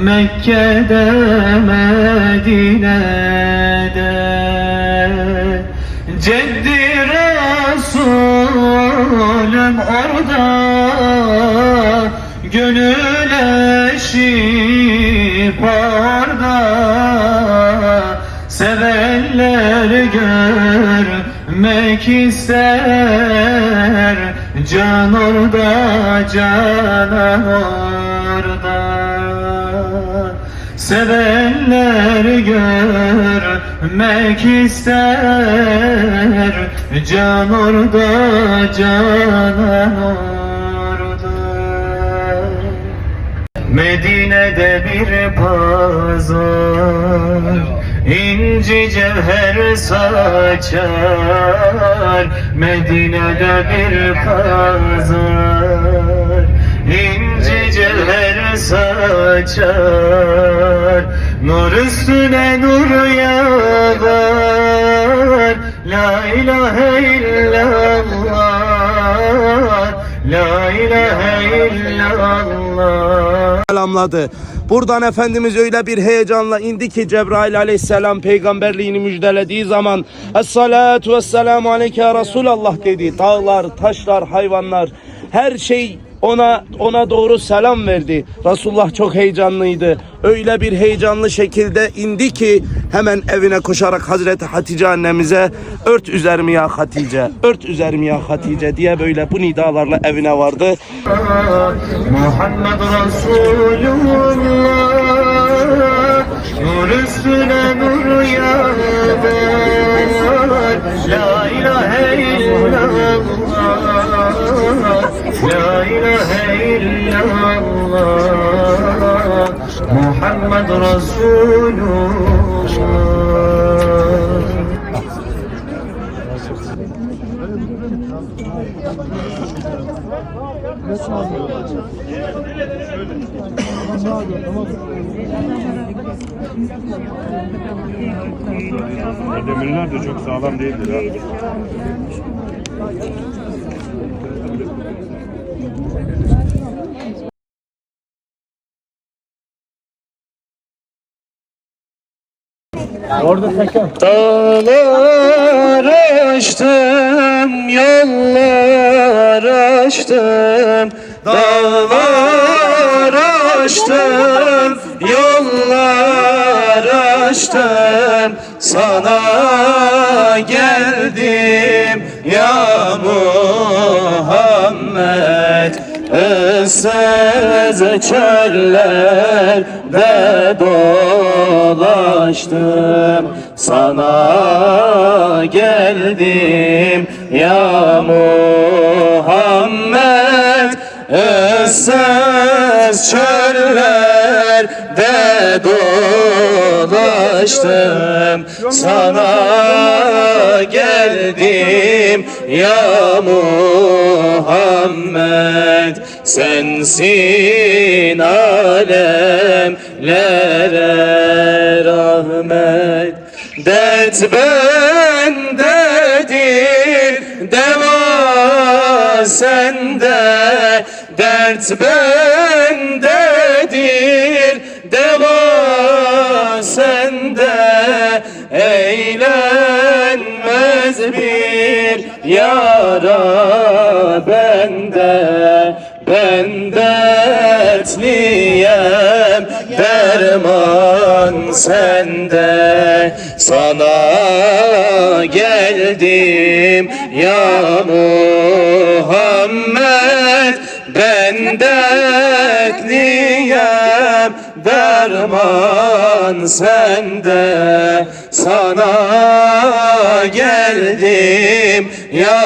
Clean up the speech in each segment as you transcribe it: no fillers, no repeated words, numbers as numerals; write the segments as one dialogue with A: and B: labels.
A: Mekke'de Medine'de. Ceddi Resulüm orada, gönül eşip orada. Sevenler görmek ister, can orada, canan orada. Sevenler görmek ister, can orada, canan orada. Medine'de bir pazar, İnci cevher saçar. Medine'de bir pazar, İnci cevher saçar. Nur üstüne nur yağar. La ilahe illallah, la ilahe illallah.
B: Selamladı. Buradan Efendimiz öyle bir heyecanla indi ki Cebrail aleyhisselam peygamberliğini müjdelediği zaman Es-salatu vesselamu aleyke ya Resulallah dedi. Dağlar, taşlar, hayvanlar, her şey ona doğru selam verdi. Resulullah çok heyecanlıydı. Öyle bir heyecanlı şekilde indi ki hemen evine koşarak Hazreti Hatice annemize ört üzerimi ya Hatice, ört üzerimi ya Hatice diye böyle bu nidalarla evine vardı.
A: Muhammed Resulullah, nur üstüne nur yağar. La ilahe illallah, la ilahe illallah, Muhammed Resulullah.
C: Demirler de çok sağlam değildir ha.
A: Dağlar aştım, yollar aştım. Dağlar aştım, yollar aştım. Sana geldim ya Muhammed. Issız çöllerde dolaştım. Sana geldim ya Muhammed. Issız çöllerde dolaştım. Sana geldim ya Muhammed. Sensin alemlere rahmet. Dert bendedir, deva sende. Dert bendedir, deva sende. Eğlenmez bir yara bende. Ben dertliyem, derman sende. Sana geldim ya Muhammed. Ben dertliyem, derman sende. Sana geldim ya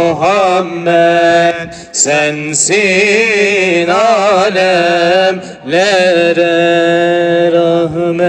A: Muhammed. Sensin alemlere rahmet.